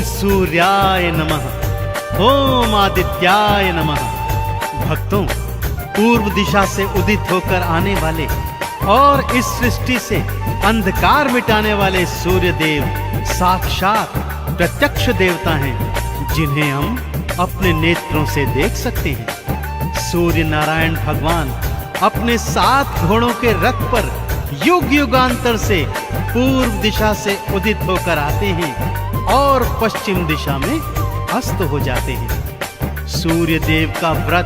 सूर्याय नमः, ओम आदित्याय नमः। भक्तों, पूर्व दिशा से उदित होकर आने वाले और इस सृष्टि से अंधकार मिटाने वाले सूर्य देव साक्षात प्रत्यक्ष देवता हैं, जिन्हें हम अपने नेत्रों से देख सकते हैं। सूर्य नारायण भगवान अपने 7 घोड़ों के रथ पर युग युगांतर से पूर्व दिशा से उदित होकर आते हैं और पश्चिम दिशा में अस्त हो जाते हैं। सूर्य देव का व्रत,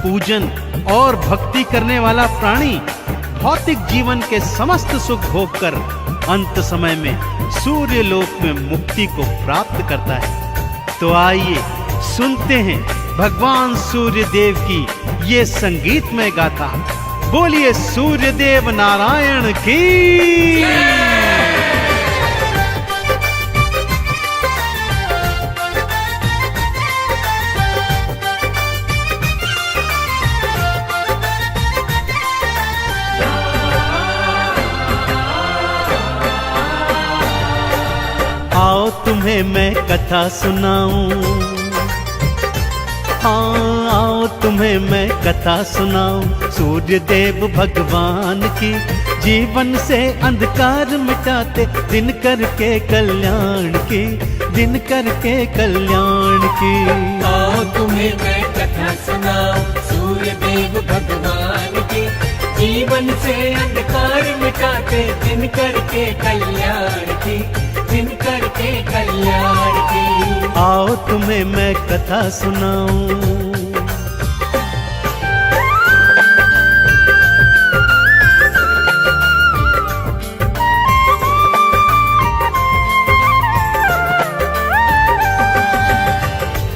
पूजन और भक्ति करने वाला प्राणी भौतिक जीवन के समस्त सुख भोग कर अंत समय में सूर्य लोक में मुक्ति को प्राप्त करता है। तो आइए सुनते हैं भगवान सूर्य देव की ये संगीतमय गाथा। बोलिए सूर्य देव नारायण की। आओ तुम्हें मैं कथा सुनाऊं, हाँ आओ तुम्हें मैं कथा सुनाऊं सूर्य देव भगवान की। जीवन से अंधकार मिटाते दिन करके कल्याण की, दिन करके कल्याण की। आओ तुम्हें मैं कथा सुनाऊं सूर्य देव भगवान की। जीवन से अंधकार मिटाते दिन करके कल्याण की, दिन करके कल्याण की। आओ तुम्हें मैं कथा सुनाऊं।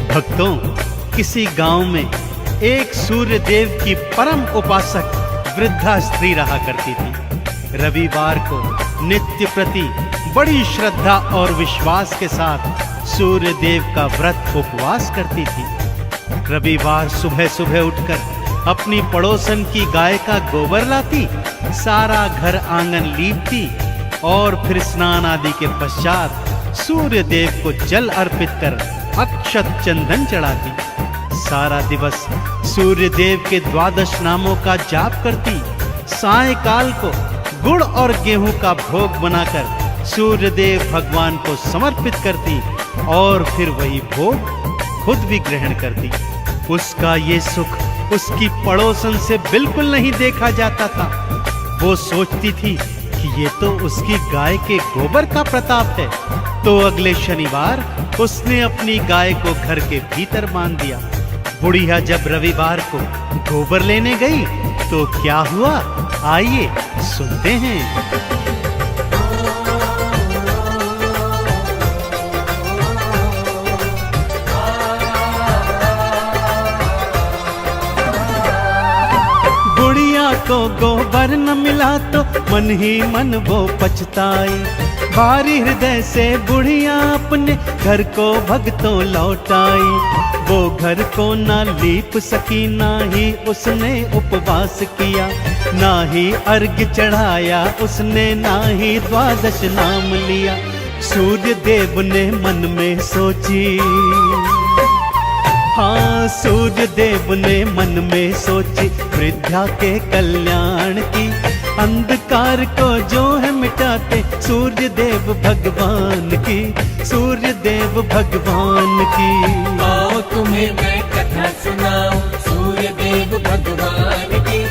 भक्तों, किसी गांव में एक सूर्य देव की परम उपासक वृद्धा स्त्री रहा करती थी। रविवार को नित्य प्रति बड़ी श्रद्धा और विश्वास के साथ सूर्य देव का व्रत उपवास करती थी। रविवार सुबह सुबह उठकर अपनी पड़ोसन की गाय का गोबर लाती, सारा घर आंगन लीपती और फिर स्नान आदि के पश्चात सूर्य देव को जल अर्पित कर अक्षत चंदन चढ़ाती। सारा दिवस सूर्य देव के 12 नामों का जाप करती। सायंकाल को गुड़ और गेहूं का भोग बनाकर सूर्य देव भगवान को समर्पित करती और फिर वही भोग खुद भी ग्रहण करती। उसका ये सुख उसकी पड़ोसन से बिल्कुल नहीं देखा जाता था। वो सोचती थी कि ये तो उसकी गाय के गोबर का प्रताप है। तो अगले शनिवार उसने अपनी गाय को घर के भीतर बांध दिया। बुढ़िया जब रविवार को गोबर लेने गई तो क्या हुआ, आइए सुनते हैं। बुढ़िया को गोबर न मिला तो मन ही मन वो पछताई। भारी हृदय से बुढ़िया अपने घर को भगतों लौटाई। वो घर को ना लीप सकी, ना ही उसने उपवास किया, ना ही अर्घ्य चढ़ाया उसने, ना ही 12 नाम लिया। सूर्य देव ने मन में सोची, हाँ सूर्य देव ने मन में सोची वृद्धा के कल्याण की। अंधकार को जो है मिटाते सूर्य देव भगवान की, सूर्य देव भगवान की। आओ तुम्हें मैं कथा सुनाऊं सूर्य देव भगवान की।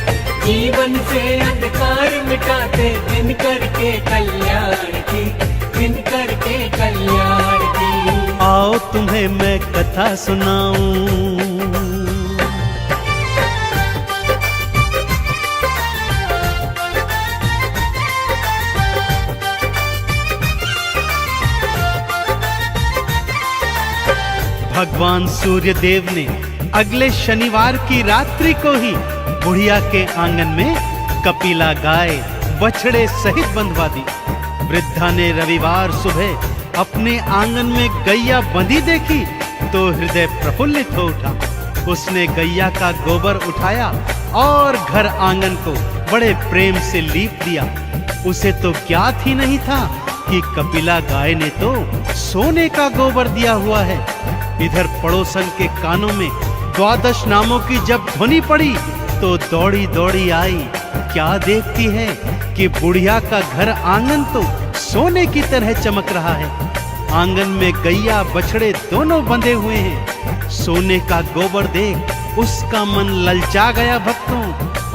जीवन से अंधकार मिटाते दिन करके कल्याण की, दिन करके कल्याण की। आओ तुम्हें मैं कथा सुनाऊं। भगवान सूर्य देव ने अगले शनिवार की रात्रि को ही बुढ़िया के आंगन में कपिला गाय बछड़े सहित बंधवा दी। वृद्धा ने रविवार सुबह अपने आंगन में गैया बंधी देखी तो हृदय प्रफुल्लित हो उठा। उसने गैया का गोबर उठाया और घर आंगन को बड़े प्रेम से लीप दिया। उसे तो ज्ञात ही नहीं था कि कपिला गाय ने तो सोने का गोबर दिया हुआ है। इधर पड़ोसन के कानों में 12 नामों की जब ध्वनि पड़ी तो दौड़ी दौड़ी आई। क्या देखती है कि बुढ़िया का घर आंगन तो सोने की तरह चमक रहा है। आंगन में गैया बछड़े दोनों बंधे हुए हैं। सोने का गोबर देख उसका मन ललचा गया भक्तों,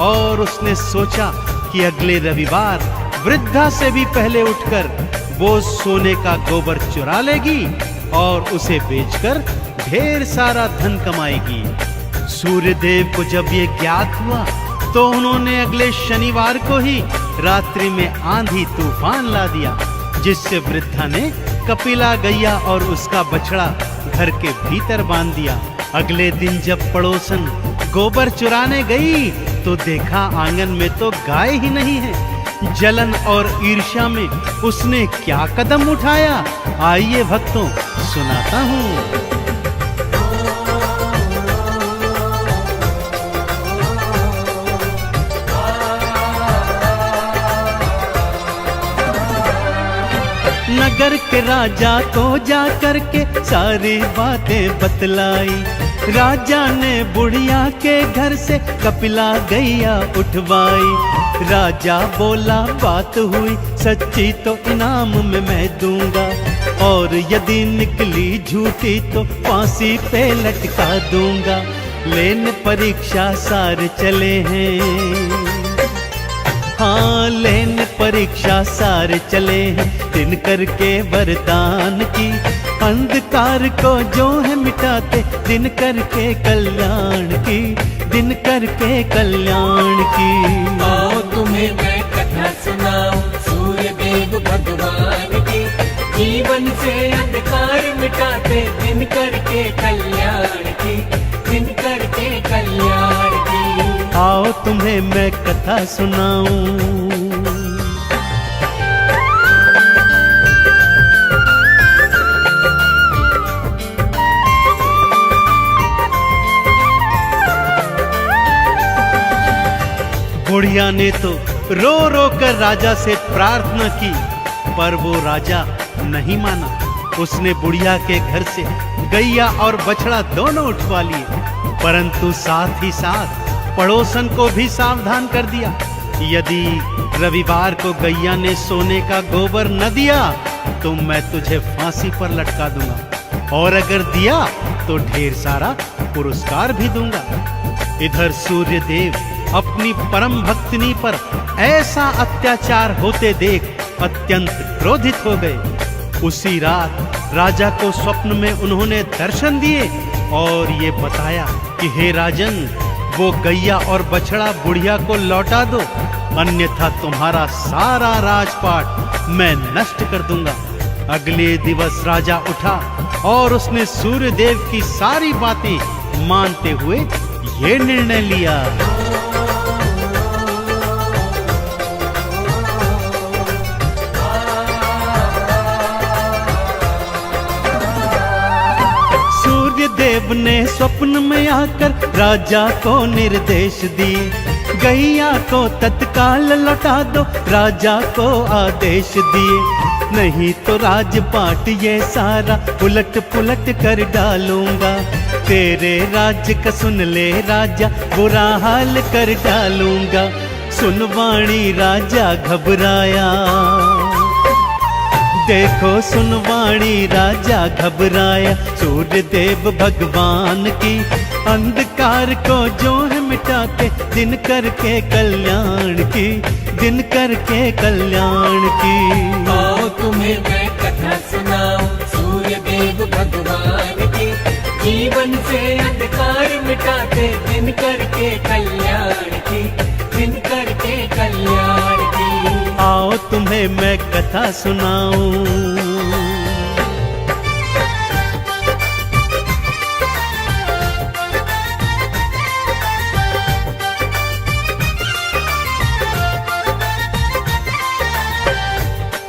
और उसने सोचा कि अगले रविवार वृद्धा से भी पहले उठकर वो सोने का गोबर चुरा लेगी और उसे बेचकर ढेर सारा धन कमाएगी। सूर्यदेव को जब ये ज्ञात हुआ तो उन्होंने अगले शनिवार को ही रात्रि में आंधी तूफान ला दिया, जिससे वृद्धा ने कपिला गैया और उसका बछड़ा घर के भीतर बांध दिया। अगले दिन जब पड़ोसन गोबर चुराने गई तो देखा आंगन में तो गाय ही नहीं है। जलन और ईर्ष्या में उसने क्या कदम उठाया, आइए भक्तों सुनाता हूँ। नगर के राजा को जा करके सारी बातें बतलाई। राजा ने बुढ़िया के घर से कपिला गैया उठवाई। राजा बोला बात हुई सच्ची तो इनाम में मैं दूंगा, और यदि निकली झूठी तो फांसी पे लटका दूंगा। लेने परीक्षा सारे चले हैं, हाँ लेने परीक्षा सारे चले हैं। दिन करके वरदान की अंधकार को जो है मिटाते, दिन करके कल्याण की, दिन करके कल्याण की। आओ तुम्हें मैं कथा सुनाऊं सूर्य देव भगवान की। जीवन से अंधकार मिटाते, दिन करके कल्याण की, दिन करके कल्याण की। आओ तुम्हें मैं कथा सुनाऊं। बुढ़िया ने तो रो रो कर राजा से प्रार्थना की, पर वो राजा नहीं माना। उसने बुढ़िया के घर से गैया और बछड़ा दोनों उठवा लिए, परंतु साथ ही साथ पड़ोसन को भी सावधान कर दिया। यदि रविवार को गैया ने सोने का गोबर न दिया तो मैं तुझे फांसी पर लटका दूंगा, और अगर दिया तो ढेर सारा पुरस्कार भी दूंगा। इधर सूर्यदेव अपनी परम भक्तिनी पर ऐसा अत्याचार होते देख अत्यंत क्रोधित हो गए। उसी रात राजा को स्वप्न में उन्होंने दर्शन दिए और ये बताया कि हे राजन, वो गैया और बछड़ा बुढ़िया को लौटा दो, अन्यथा तुम्हारा सारा राजपाट मैं नष्ट कर दूंगा। अगले दिवस राजा उठा और उसने सूर्यदेव की सारी बातें मानते हुए ये निर्णय लिया। देव ने स्वप्न में आकर राजा को निर्देश दिए, गैया को तत्काल लौटा दो, राजा को आदेश दिए। नहीं तो राजपाट ये सारा उलट पुलट कर डालूंगा। तेरे राज्य का सुन ले राजा, बुरा हाल कर डालूंगा। सुनवाणी राजा घबराया, देखो सुनवाणी राजा घबराया। सूर्यदेव भगवान की अंधकार को जो है मिटाते, दिन करके कल्याण की, दिन करके कल्याण की। आओ तुम्हें मैं कथा सुनाऊं सूर्यदेव भगवान की। जीवन से अंधकार मिटाते, दिन करके कल्याण की, दिन करके कल्याण की। आओ तुम्हें मैं कथा सुनाऊं।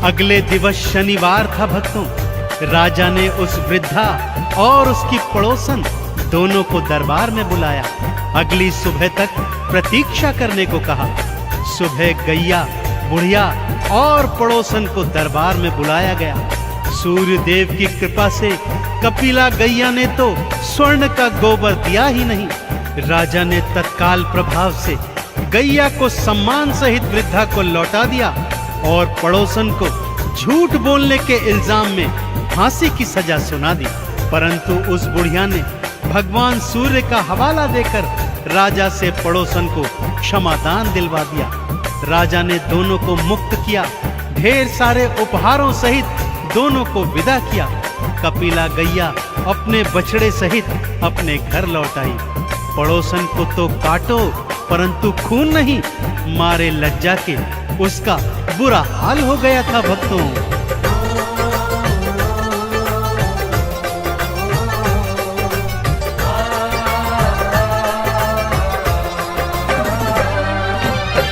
अगले दिवस शनिवार था भक्तों। राजा ने उस वृद्धा और उसकी पड़ोसन दोनों को दरबार में बुलाया। अगली सुबह तक प्रतीक्षा करने को कहा। सुबह गैया बुढ़िया और पड़ोसन को दरबार में बुलाया गया। सूर्य देव की कृपा से कपिला गैया ने तो स्वर्ण का गोबर दिया ही नहीं। राजा ने तत्काल प्रभाव से गैया को सम्मान सहित वृद्धा को लौटा दिया और पड़ोसन को झूठ बोलने के इल्जाम में फांसी की सजा सुना दी। परंतु उस बुढ़िया ने भगवान सूर्य का हवाला देकर राजा से पड़ोसन को क्षमादान दिलवा दिया। राजा ने दोनों को मुक्त किया, ढेर सारे उपहारों सहित दोनों को विदा किया। कपिला गैया अपने बछड़े सहित अपने घर लौट आई। पड़ोसन को तो काटो परंतु खून नहीं, मारे लज्जा के उसका बुरा हाल हो गया था भक्तों।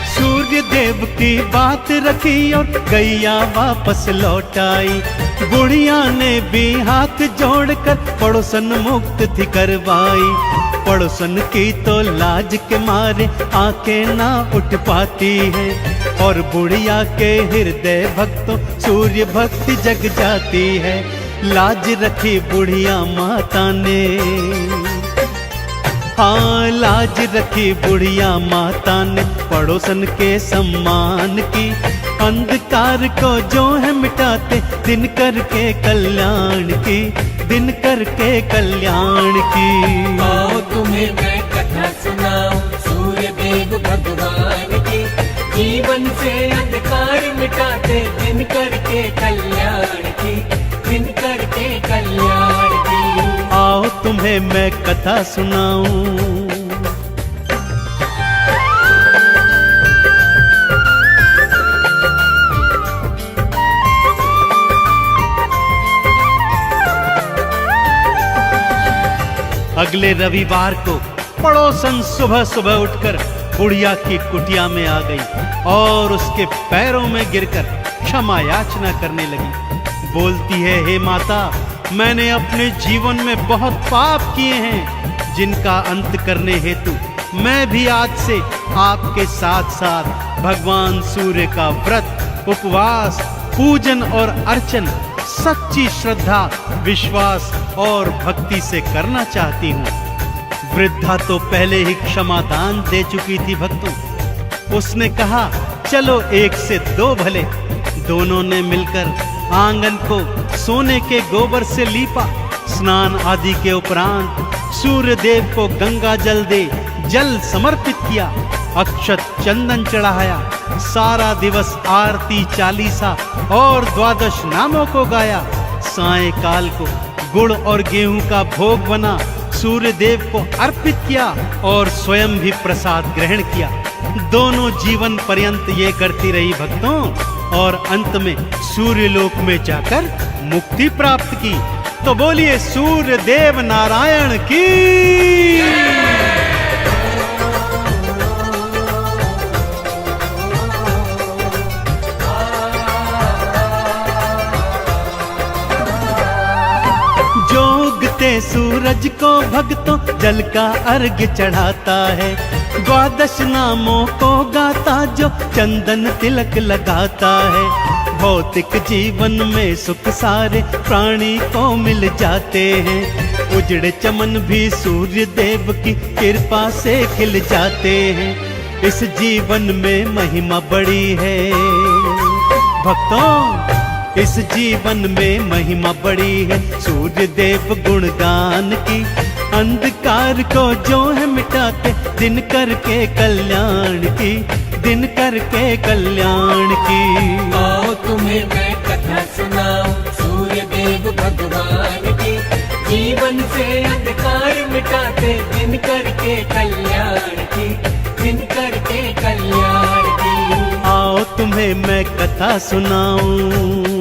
सूर्य देव की बात रखी और गैया वापस लौट आई। बुढ़िया ने भी हाथ जोड़कर पड़ोसन मुक्त थी करवाई। पड़ोसन की तो लाज के मारे आंखें ना उठ पाती है और बुढ़िया के हृदय भक्तों सूर्य भक्ति जग जाती है। लाज रखी बुढ़िया माता ने, हाँ लाज रखी बुढ़िया माता ने पड़ोसन के सम्मान की। अंधकार को जो है मिटाते दिन करके कल्याण की, दिन करके कल्याण की। आओ तुम्हें मैं कथा सुनाऊं सूर्य देव भगवान की। जीवन से अंधकार मिटाते दिन करके कल्याण की, दिन करके कल्याण की। आओ तुम्हें मैं कथा सुनाऊं। अगले रविवार को पड़ोसन सुबह सुबह उठकर बुढ़िया की कुटिया में आ गई और उसके पैरों में गिरकर क्षमा याचना करने लगी। बोलती है, हे माता, मैंने अपने जीवन में बहुत पाप किए हैं जिनका अंत करने हेतु मैं भी आज से आपके साथ साथ भगवान सूर्य का व्रत, उपवास, पूजन और अर्चन सच्ची श्रद्धा, विश्वास और भक्ति से करना चाहती हूँ। वृद्धा तो पहले ही क्षमादान दे चुकी थी भक्तों। उसने कहा, चलो एक से दो भले। दोनों ने मिलकर आंगन को सोने के गोबर से लीपा। स्नान आदि के उपरांत सूर्य देव को गंगा जल दे जल समर्पित किया, अक्षत चंदन चढ़ाया। सारा दिवस आरती, चालीसा और द्वादश नामों को गाया। सायंकाल को गुड़ और गेहूं का भोग बना सूर्य देव को अर्पित किया और स्वयं भी प्रसाद ग्रहण किया। दोनों जीवन पर्यंत ये करती रही भक्तों और अंत में सूर्य लोक में जाकर मुक्ति प्राप्त की। तो बोलिए सूर्य देव नारायण की। जोगते सूरज को भक्तों जल का अर्घ्य चढ़ाता है। द्वादश नामों को गाता जो चंदन तिलक लगाता है। भौतिक जीवन में सुख सारे प्राणी को मिल जाते हैं। उजड़े चमन भी सूर्य देव की कृपा से खिल जाते हैं। इस जीवन में महिमा बड़ी है भक्तों, इस जीवन में महिमा बड़ी है सूर्य देव गुणगान की। अंधकार को जो है मिटाते दिन करके कल्याण की, दिन करके कल्याण की। आओ तुम्हें मैं कथा सुनाऊं सूर्य देव भगवान की। जीवन से अंधकार मिटाते दिन करके कल्याण की, दिन करके कल्याण की। आओ तुम्हें मैं कथा सुनाऊं।